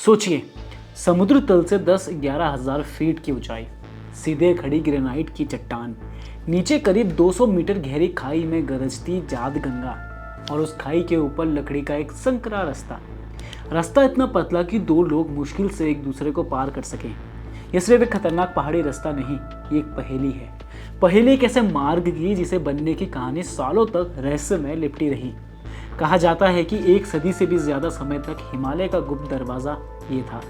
सोचिए, समुद्र तल से 10-11 हजार फीट की ऊंचाई, सीधे खड़ी ग्रेनाइट की चट्टान, नीचे करीब 200 मीटर गहरी खाई में गरजती जाद गंगा और उस खाई के ऊपर लकड़ी का एक संकरा रास्ता इतना पतला कि दो लोग मुश्किल से एक दूसरे को पार कर सकें। यह सिर्फ एक खतरनाक पहाड़ी रास्ता नहीं, ये एक पहेली है। पहेली एक ऐसे मार्ग की जिसे बनने की कहानी सालों तक रहस्य में लिपटी रही। कहा जाता है कि 1 सदी से भी ज्यादा समय तक हिमालय का गुप्त दरवाजा ये था।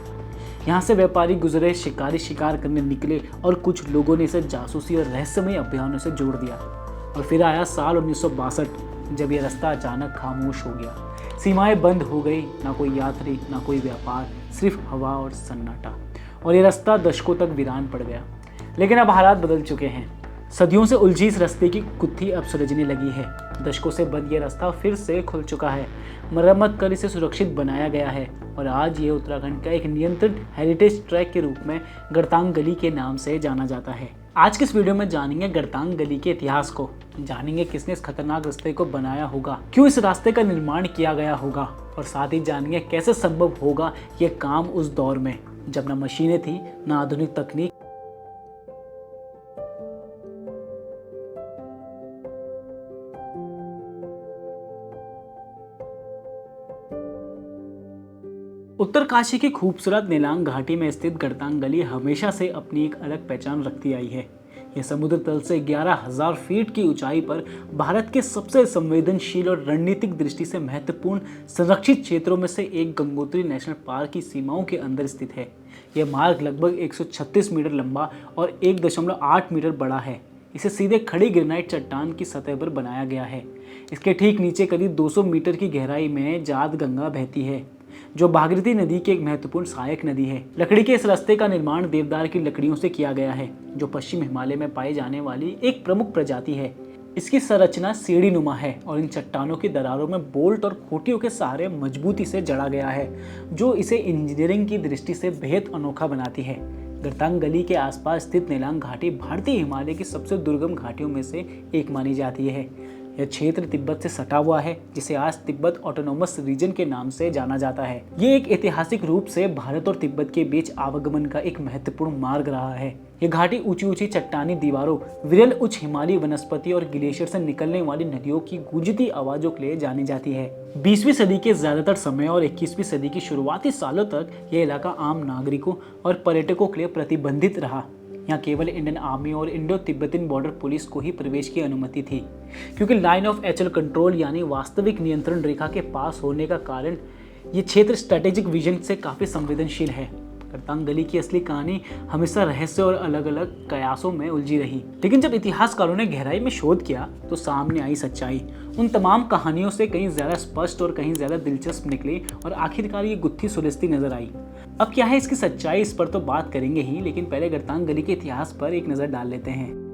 यहाँ से व्यापारी गुजरे, शिकारी शिकार करने निकले और कुछ लोगों ने इसे जासूसी और रहस्यमय अभियानों से जोड़ दिया। और फिर आया साल 1962, जब यह रास्ता अचानक खामोश हो गया। सीमाएं बंद हो गई, ना कोई यात्री, ना कोई व्यापार, सिर्फ हवा और सन्नाटा। और ये रास्ता दशकों तक वीरान पड़ गया। लेकिन अब हालात बदल चुके हैं। सदियों से उलझी इस रास्ते की गुत्थी अब सुलझने लगी है। दशकों से बंद ये रास्ता फिर से खुल चुका है। मरम्मत कर इसे सुरक्षित बनाया गया है और आज ये उत्तराखंड का एक नियंत्रित हेरिटेज ट्रैक के रूप में गढ़तांग गली के नाम से जाना जाता है। आज के इस वीडियो में जानेंगे गढ़तांग गली के इतिहास को, जानेंगे किसने इस खतरनाक रास्ते को बनाया होगा, क्यों इस रास्ते का निर्माण किया गया होगा और साथ ही जानेंगे कैसे संभव होगा ये काम उस दौर में जब न मशीनें थी, न आधुनिक तकनीक। उत्तरकाशी की खूबसूरत नेलांग घाटी में स्थित गढ़तांग गली हमेशा से अपनी एक अलग पहचान रखती आई है। यह समुद्र तल से 11,000 फीट की ऊंचाई पर भारत के सबसे संवेदनशील और रणनीतिक दृष्टि से महत्वपूर्ण संरक्षित क्षेत्रों में से एक गंगोत्री नेशनल पार्क की सीमाओं के अंदर स्थित है। यह मार्ग लगभग 136 मीटर लंबा और 1.8 मीटर बड़ा है। इसे सीधे खड़ी ग्रेनाइट चट्टान की सतह पर बनाया गया है। इसके ठीक नीचे करीब 200 मीटर की गहराई में जाद गंगा बहती है, जो भागीरथी नदी की एक महत्वपूर्ण सहायक नदी है। लकड़ी के इस रास्ते का निर्माण देवदार की लकड़ियों से किया गया है, जो पश्चिम हिमालय में पाई जाने वाली एक प्रमुख प्रजाति है। इसकी संरचना सीढ़ी नुमा है और इन चट्टानों की दरारों में बोल्ट और खूंटियों के सहारे मजबूती से जड़ा गया है, जो इसे इंजीनियरिंग की दृष्टि से बेहद अनोखा बनाती है। गढ़तांग गली के आसपास स्थित नेलांग घाटी भारतीय हिमालय की सबसे दुर्गम घाटियों में से एक मानी जाती है। यह क्षेत्र तिब्बत से सटा हुआ है, जिसे आज तिब्बत ऑटोनोमस रीजन के नाम से जाना जाता है। ये एक ऐतिहासिक रूप से भारत और तिब्बत के बीच आवागमन का एक महत्वपूर्ण मार्ग रहा है। ये घाटी ऊंची ऊंची चट्टानी दीवारों, विरल उच्च हिमालयी वनस्पति और ग्लेशियर से निकलने वाली नदियों की गूंजती आवाजों के लिए जानी जाती है। 20वीं सदी के ज्यादातर समय और 21वीं सदी की शुरुआती सालों तक यह इलाका आम नागरिकों और पर्यटकों के लिए प्रतिबंधित रहा। यहाँ केवल इंडियन आर्मी और इंडो तिब्बतन बॉर्डर पुलिस को ही प्रवेश की अनुमति थी, क्योंकि लाइन ऑफ एक्चुअल कंट्रोल यानी वास्तविक नियंत्रण रेखा के पास होने का कारण ये क्षेत्र स्ट्रेटेजिक विजन से काफ़ी संवेदनशील है। गढ़तांग गली की असली कहानी हमेशा रहस्य और अलग अलग कयासों में उलझी रही, लेकिन जब इतिहासकारों ने गहराई में शोध किया तो सामने आई सच्चाई उन तमाम कहानियों से कहीं ज़्यादा स्पष्ट और कहीं ज़्यादा दिलचस्प निकली और आखिरकार ये गुत्थी सुलझती नजर आई। अब क्या है इसकी सच्चाई, इस पर तो बात करेंगे ही, लेकिन पहले गढ़तांग गली के इतिहास पर एक नज़र डाल लेते हैं।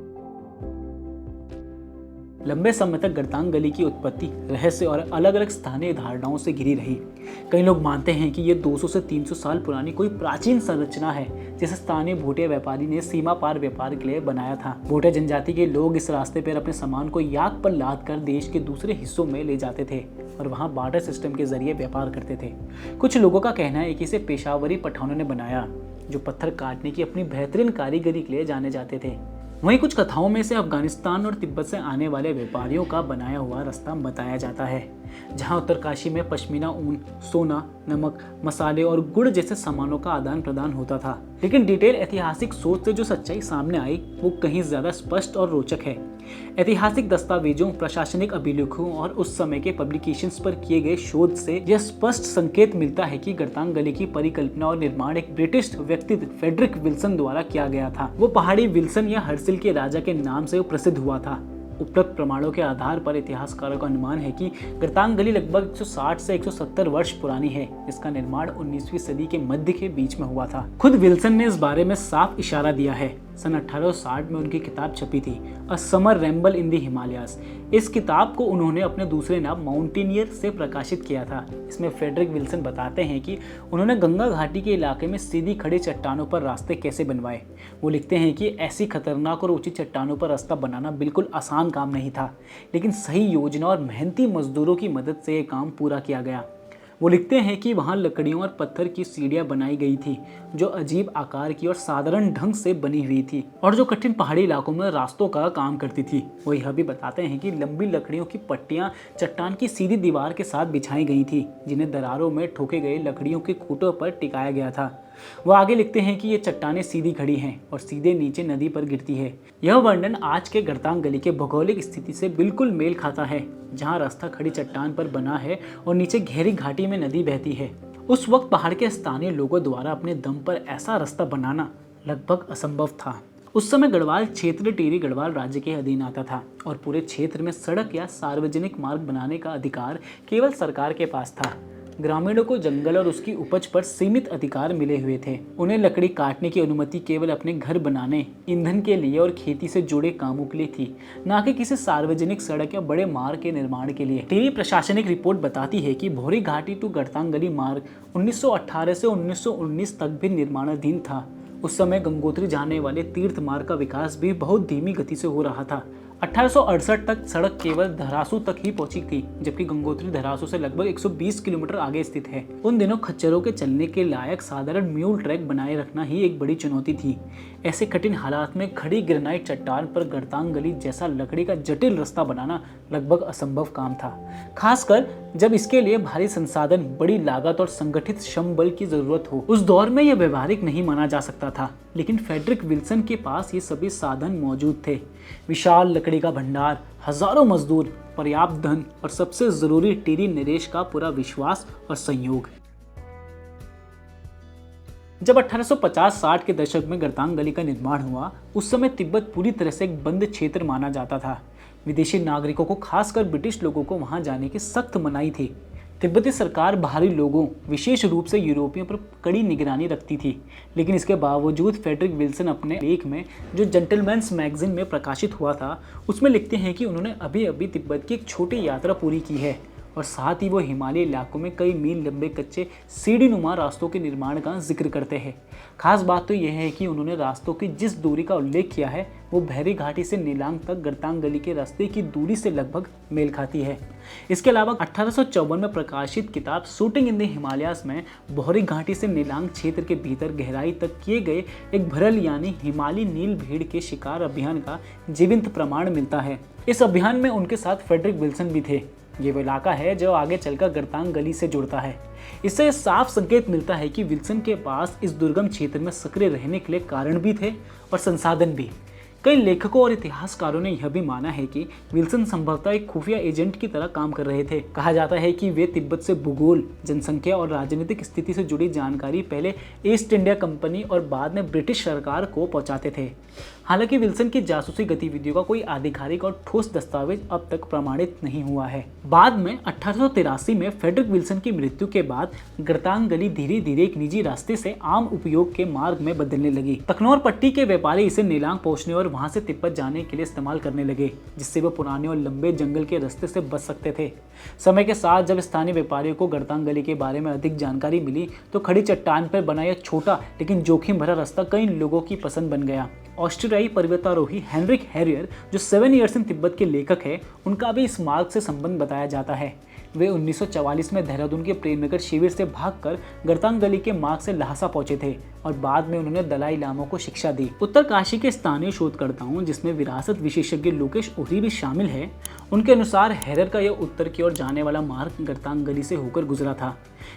लंबे समय तक गढ़तांग गली की उत्पत्ति रहस्य और अलग अलग स्थानीय धारणाओं से घिरी रही। कई लोग मानते हैं कि ये 200 से 300 साल पुरानी कोई प्राचीन संरचना है, जिसे स्थानीय भूटिया व्यापारी ने सीमा पार व्यापार के लिए बनाया था। भूटिया जनजाति के लोग इस रास्ते पर अपने सामान को याक पर लाद कर देश के दूसरे हिस्सों में ले जाते थे और वहाँ बार्टर सिस्टम के जरिए व्यापार करते थे। कुछ लोगों का कहना है कि इसे पेशावरी पठानों ने बनाया, जो पत्थर काटने की अपनी बेहतरीन कारीगरी के लिए जाने जाते थे। वहीं कुछ कथाओं में से अफगानिस्तान और तिब्बत से आने वाले व्यापारियों का बनाया हुआ रास्ता बताया जाता है, जहां उत्तरकाशी में पश्मीना ऊन, सोना, नमक, मसाले और गुड़ जैसे सामानों का आदान प्रदान होता था। लेकिन डिटेल ऐतिहासिक सोच से जो सच्चाई सामने आई वो कहीं ज्यादा स्पष्ट और रोचक है। ऐतिहासिक दस्तावेजों, प्रशासनिक अभिलेखों और उस समय के पब्लिकेशंस पर किए गए शोध से यह स्पष्ट संकेत मिलता है कि गढ़तांग गली की परिकल्पना और निर्माण एक ब्रिटिश व्यक्ति फेडरिक विल्सन द्वारा किया गया था। वो पहाड़ी विल्सन या हर्सिल के राजा के नाम से प्रसिद्ध हुआ था। उपलब्ध प्रमाणों के आधार पर इतिहासकारों का अनुमान है कि गढ़तांग गली लगभग 160 से 170 वर्ष पुरानी है। इसका निर्माण 19वीं सदी के मध्य के बीच में हुआ था। खुद विल्सन ने इस बारे में साफ इशारा दिया है। सन 1860 में उनकी किताब छपी थी, अ समर रैम्बल इन दी हिमालयाज। इस किताब को उन्होंने अपने दूसरे नाम माउंटेनियर से प्रकाशित किया था। इसमें फ्रेडरिक विल्सन बताते हैं कि उन्होंने गंगा घाटी के इलाके में सीधी खड़ी चट्टानों पर रास्ते कैसे बनवाए। वो लिखते हैं कि ऐसी खतरनाक और ऊंची चट्टानों पर रास्ता बनाना बिल्कुल आसान काम नहीं था, लेकिन सही योजना और मेहनती मजदूरों की मदद से ये काम पूरा किया गया। वो लिखते हैं कि वहाँ लकड़ियों और पत्थर की सीढ़ियाँ बनाई गई थी जो अजीब आकार की और साधारण ढंग से बनी हुई थी और जो कठिन पहाड़ी इलाकों में रास्तों का काम करती थी। वो यह भी बताते हैं कि लंबी लकड़ियों की पट्टियाँ चट्टान की सीधी दीवार के साथ बिछाई गई थी जिन्हें दरारों में ठोके गए लकड़ियों के खूंटों पर टिकाया गया था। वो आगे लिखते हैं कि ये चट्टानें सीधी खड़ी हैं और सीधे नीचे नदी पर गिरती है। यह वर्णन आज के गरतांग गली के भौगोलिक स्थिति से बिल्कुल मेल खाता है, जहाँ रास्ता खड़ी चट्टान पर बना है और नीचे गहरी घाटी में नदी बहती है। उस वक्त पहाड़ के स्थानीय लोगों द्वारा अपने दम पर ऐसा रास्ता बनाना लगभग असंभव था। उस समय गढ़वाल क्षेत्र टिहरी गढ़वाल राज्य के अधीन आता था और पूरे क्षेत्र में सड़क या सार्वजनिक मार्ग बनाने का अधिकार केवल सरकार के पास था। ग्रामीणों को जंगल और उसकी उपज पर सीमित अधिकार मिले हुए थे। उन्हें लकड़ी काटने की अनुमति केवल अपने घर बनाने, ईंधन के लिए और खेती से जुड़े कामों के लिए थी, न कि किसी सार्वजनिक सड़क या बड़े मार्ग के निर्माण के लिए। टिहरी प्रशासनिक रिपोर्ट बताती है कि भौरी घाटी टू गरतांग गली मार्ग 1918 से 1919 तक भी निर्माणाधीन था। उस समय गंगोत्री जाने वाले तीर्थ मार्ग का विकास भी बहुत धीमी गति से हो रहा था। 1868 तक सड़क केवल धरासू तक ही पहुंची थी, जबकि गंगोत्री धरासू से लगभग 120 किलोमीटर आगे स्थित है। उन दिनों खच्चरों के चलने के लायक साधारण म्यूल ट्रैक बनाए रखना ही एक बड़ी चुनौती थी। ऐसे कठिन हालात में खड़ी ग्रेनाइट चट्टान पर गरतांग गली जैसा लकड़ी का जटिल रास्ता बनाना लगभग असंभव काम था, खासकर जब इसके लिए भारी संसाधन, बड़ी लागत और संगठित श्रम बल की जरूरत हो। उस दौर में यह व्यवहारिक नहीं माना जा सकता था, लेकिन फ्रेडरिक विल्सन के पास ये सभी साधन मौजूद थे। विशाल लकड़ी का भंडार, हजारों मजदूर, पर्याप्त धन और सबसे जरूरी टिहरी नरेश का पूरा विश्वास और संयोग। जब 1850-60 के दशक में गरतांग गली का निर्माण हुआ, उस समय तिब्बत पूरी तरह से एक बंद क्षेत्र माना जाता था। विदेशी नागरिकों को, खासकर ब्रिटिश लोगों को वहां जाने की सख्त मनाही थी। तिब्बती सरकार बाहरी लोगों, विशेष रूप से यूरोपियों पर कड़ी निगरानी रखती थी, लेकिन इसके बावजूद फ्रेडरिक विल्सन अपने लेख में, जो जेंटलमैन्स मैगजीन में प्रकाशित हुआ था, उसमें लिखते हैं कि उन्होंने अभी अभी तिब्बत की एक छोटी यात्रा पूरी की है और साथ ही वो हिमालयी इलाकों में कई मील लंबे कच्चे सीढ़ीनुमा रास्तों के निर्माण का जिक्र करते हैं। खास बात तो यह है कि उन्होंने रास्तों की जिस दूरी का उल्लेख किया है वो भैरी घाटी से नीलांग तक गरतांग गली के रास्ते की दूरी से लगभग मेल खाती है। इसके अलावा 1854 में प्रकाशित किताब शूटिंग इन द हिमालयाज में भौरी घाटी से नीलांग क्षेत्र के भीतर गहराई तक किए गए एक भरल यानी हिमालयी नील भीड़ के शिकार अभियान का जीवंत प्रमाण मिलता है। इस अभियान में उनके साथ फ्रेडरिक विल्सन भी थे। ये वो इलाका है जो आगे चलकर गरतांग गली से जुड़ता है। इससे साफ संकेत मिलता है कि विल्सन के पास इस दुर्गम क्षेत्र में सक्रिय रहने के लिए कारण भी थे और संसाधन भी। कई लेखकों और इतिहासकारों ने यह भी माना है कि विल्सन संभवतः एक खुफिया एजेंट की तरह काम कर रहे थे। कहा जाता है कि वे तिब्बत से भूगोल, जनसंख्या और राजनीतिक स्थिति से जुड़ी जानकारी पहले ईस्ट इंडिया कंपनी और बाद में ब्रिटिश सरकार को पहुंचाते थे। हालांकि विल्सन की जासूसी गतिविधियों का कोई आधिकारिक और ठोस दस्तावेज अब तक प्रमाणित नहीं हुआ है। बाद में 1883 में फ्रेडरिक विल्सन की मृत्यु के बाद गरतांग गली धीरे धीरे एक निजी रास्ते से आम उपयोग के मार्ग में बदलने लगी। तखनौर पट्टी के व्यापारी इसे नीलांग पहुंचने और वहां से तिब्बत जाने के लिए इस्तेमाल करने लगे, जिससे वो पुराने और लंबे जंगल के रास्ते से बच सकते थे। समय के साथ जब स्थानीय व्यापारियों को गरतांग गली के बारे में अधिक जानकारी मिली तो खड़ी चट्टान पर बना यह छोटा लेकिन जोखिम भरा रास्ता कई लोगों की पसंद बन गया। ऑस्ट्रियाई पर्वतारोही हेनरिक हैरियर, जो 7 इयर्स इन तिब्बत के लेखक हैं, उनका भी इस मार्ग से संबंध बताया जाता है। वे 1944 में देहरादून के प्रेमनगर शिविर से भागकर गरतांग गली के मार्ग से लहासा पहुंचे थे और बाद में उन्होंने दलाई लामा को शिक्षा दी। उत्तरकाशी के स्थानीय शोधकर्ताओं, जिसमें विरासत विशेषज्ञ लोकेश ओहरी भी शामिल है, उनके अनुसार हैरियर का यह उत्तर की ओर जाने वाला मार्ग गरतांग गली से होकर गुजरा था।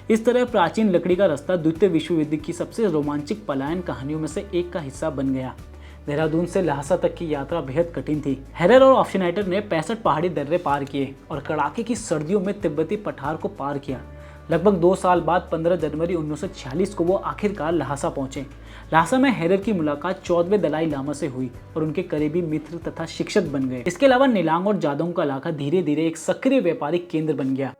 इस तरह प्राचीन लकड़ी का रास्ता द्वितीय विश्व युद्ध की सबसे रोमांचक पलायन कहानियों में से एक का हिस्सा बन गया। देहरादून से लहासा तक की यात्रा बेहद कठिन थी। हैरियर और ऑप्शनाइटर ने 65 पहाड़ी दर्रे पार किए और कड़ाके की सर्दियों में तिब्बती पठार को पार किया। लगभग 2 साल बाद 15 जनवरी 1946 को वो आखिरकार लहासा पहुंचे। लहासा में हैरियर की मुलाकात 14वें दलाई लामा से हुई और उनके करीबी मित्र तथा शिक्षक बन गए। इसके अलावा नीलांग और जादोंग का इलाका धीरे धीरे एक सक्रिय व्यापारिक केंद्र बन गया।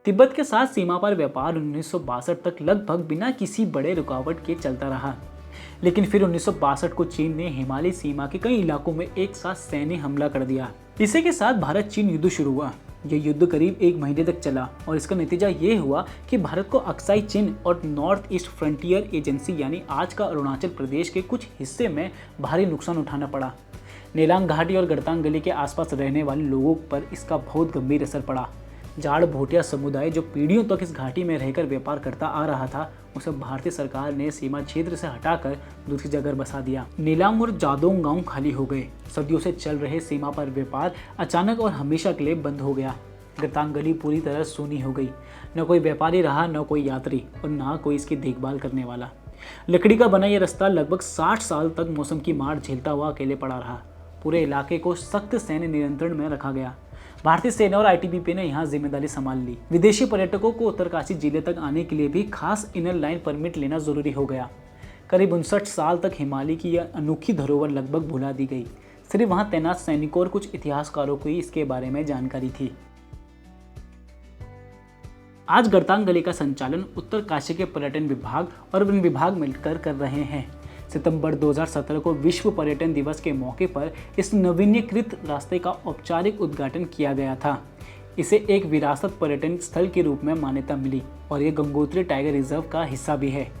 तिब्बत के साथ सीमा पर व्यापार 1962 तक लगभग बिना किसी बड़े रुकावट के चलता रहा, लेकिन फिर 1962 को चीन ने हिमालय सीमा के कई इलाकों में एक साथ सैन्य हमला कर दिया। इसी के साथ भारत चीन युद्ध शुरू हुआ। यह युद्ध करीब 1 महीने तक चला और इसका नतीजा ये हुआ कि भारत को अक्साई चिन और नॉर्थ ईस्ट फ्रंटियर एजेंसी यानी आज का अरुणाचल प्रदेश के कुछ हिस्से में भारी नुकसान उठाना पड़ा। नीलांग घाटी और गरतांग गली के आसपास रहने वाले लोगों पर इसका बहुत गंभीर असर पड़ा। जाड़ भोटिया समुदाय जो पीढ़ियों तक इस घाटी में रहकर व्यापार करता आ रहा था, उसे भारतीय सरकार ने सीमा क्षेत्र से हटाकर दूसरी जगह बसा दिया। नीलांग और जादोंग गांव खाली हो गए। सदियों से चल रहे सीमा पर व्यापार अचानक और हमेशा के लिए बंद हो गया। गर्तांग गली पूरी तरह सूनी हो गई। न कोई व्यापारी रहा, न कोई यात्री और न कोई इसकी देखभाल करने वाला। लकड़ी का बना यह रास्ता लगभग 60 साल तक मौसम की मार झेलता हुआ अकेले पड़ा रहा। पूरे इलाके को सख्त सैन्य नियंत्रण में रखा गया। भारतीय सेना और आईटीबीपी ने यहाँ जिम्मेदारी संभाल ली। विदेशी पर्यटकों को उत्तरकाशी जिले तक आने के लिए भी खास इनर लाइन परमिट लेना जरूरी हो गया। करीब 59 साल तक हिमालय की यह अनोखी धरोहर लगभग भुला दी गई। सिर्फ वहाँ तैनात सैनिकों और कुछ इतिहासकारों को ही इसके बारे में जानकारी थी। आज गर्तांग गली का संचालन उत्तरकाशी के पर्यटन विभाग और वन विभाग मिलकर कर रहे हैं। सितंबर 2017 को विश्व पर्यटन दिवस के मौके पर इस नवीनीकृत रास्ते का औपचारिक उद्घाटन किया गया था। इसे एक विरासत पर्यटन स्थल के रूप में मान्यता मिली और ये गंगोत्री टाइगर रिजर्व का हिस्सा भी है।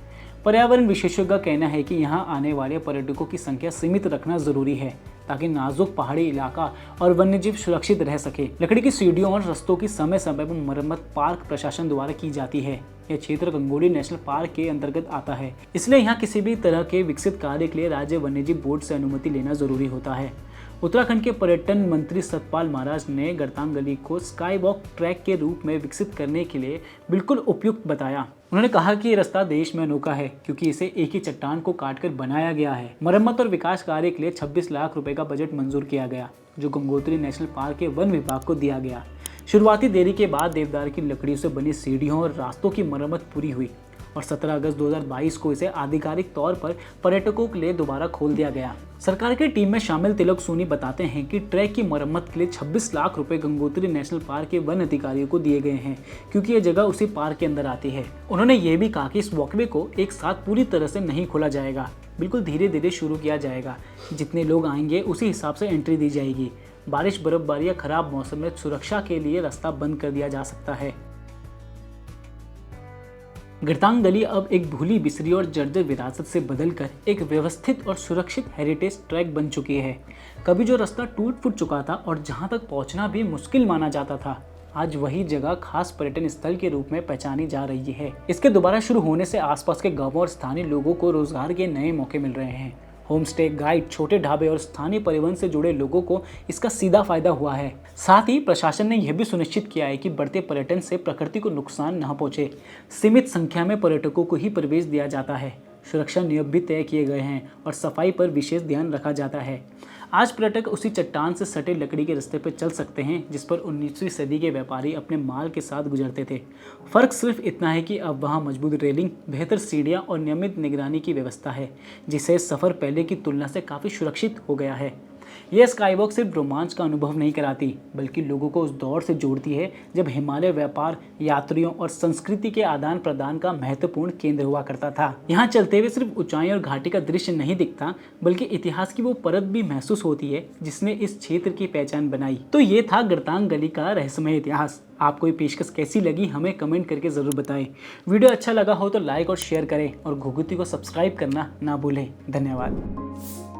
पर्यावरण विशेषज्ञों का कहना है कि यहाँ आने वाले पर्यटकों की संख्या सीमित रखना जरूरी है ताकि नाजुक पहाड़ी इलाका और वन्यजीव सुरक्षित रह सके। लकड़ी की सीढ़ियों और रास्तों की समय समय पर मरम्मत पार्क प्रशासन द्वारा की जाती है। यह क्षेत्र गंगोली नेशनल पार्क के अंतर्गत आता है, इसलिए यहाँ किसी भी तरह के विकसित कार्य के लिए राज्य वन्यजीव बोर्ड से अनुमति लेना जरूरी होता है। उत्तराखंड के पर्यटन मंत्री सतपाल महाराज ने गर्तांग गली को स्काई वॉक ट्रैक के रूप में विकसित करने के लिए बिल्कुल उपयुक्त बताया। उन्होंने कहा कि ये रास्ता देश में अनोखा है क्योंकि इसे एक ही चट्टान को काटकर बनाया गया है। मरम्मत और विकास कार्य के लिए 26 लाख रुपए का बजट मंजूर किया गया, जो गंगोत्री नेशनल पार्क के वन विभाग को दिया गया। शुरुआती देरी के बाद देवदार की लकड़ियों से बनी सीढ़ियों और रास्तों की मरम्मत पूरी हुई और 17 अगस्त 2022 को इसे आधिकारिक तौर पर पर्यटकों के लिए दोबारा खोल दिया गया। सरकार की टीम में शामिल तिलक सोनी बताते हैं कि ट्रैक की मरम्मत के लिए 26 लाख रुपए गंगोत्री नेशनल पार्क के वन अधिकारियों को दिए गए हैं क्योंकि यह जगह उसी पार्क के अंदर आती है। उन्होंने ये भी कहा कि इस वॉकवे को एक साथ पूरी तरह से नहीं खोला जाएगा, बिल्कुल धीरे धीरे शुरू किया जाएगा। जितने लोग आएंगे उसी हिसाब से एंट्री दी जाएगी। बारिश, बर्फबारी या खराब मौसम में सुरक्षा के लिए रास्ता बंद कर दिया जा सकता है। गर्तांग गली अब एक भूली बिसरी और जर्जर विरासत से बदलकर एक व्यवस्थित और सुरक्षित हेरिटेज ट्रैक बन चुकी है। कभी जो रास्ता टूट फूट चुका था और जहां तक पहुंचना भी मुश्किल माना जाता था, आज वही जगह खास पर्यटन स्थल के रूप में पहचानी जा रही है। इसके दोबारा शुरू होने से आसपास के गांवों और स्थानीय लोगों को रोजगार के नए मौके मिल रहे हैं। होम स्टे, गाइड, छोटे ढाबे और स्थानीय परिवहन से जुड़े लोगों को इसका सीधा फायदा हुआ है। साथ ही प्रशासन ने यह भी सुनिश्चित किया है कि बढ़ते पर्यटन से प्रकृति को नुकसान न पहुंचे। सीमित संख्या में पर्यटकों को ही प्रवेश दिया जाता है। सुरक्षा नियम भी तय किए गए हैं और सफाई पर विशेष ध्यान रखा जाता है। आज पर्यटक उसी चट्टान से सटे लकड़ी के रास्ते पर चल सकते हैं जिस पर 19वीं सदी के व्यापारी अपने माल के साथ गुजरते थे। फर्क सिर्फ इतना है कि अब वहाँ मजबूत रेलिंग, बेहतर सीढ़ियाँ और नियमित निगरानी की व्यवस्था है, जिससे सफ़र पहले की तुलना से काफ़ी सुरक्षित हो गया है। यह स्काईवॉक सिर्फ रोमांच का अनुभव नहीं कराती, बल्कि लोगों को उस दौर से जोड़ती है जब हिमालय व्यापार, यात्रियों और संस्कृति के आदान प्रदान का महत्वपूर्ण केंद्र हुआ करता था। यहाँ चलते हुए सिर्फ ऊंचाई और घाटी का दृश्य नहीं दिखता, बल्कि इतिहास की वो परत भी महसूस होती है जिसने इस क्षेत्र की पहचान बनाई। तो ये था गर्तांग गली का रहस्यमय इतिहास। आपको ये पेशकश कैसी लगी हमें कमेंट करके ज़रूर बताएं। वीडियो अच्छा लगा हो तो लाइक और शेयर करें और घुघुती को सब्सक्राइब करना ना भूलें। धन्यवाद।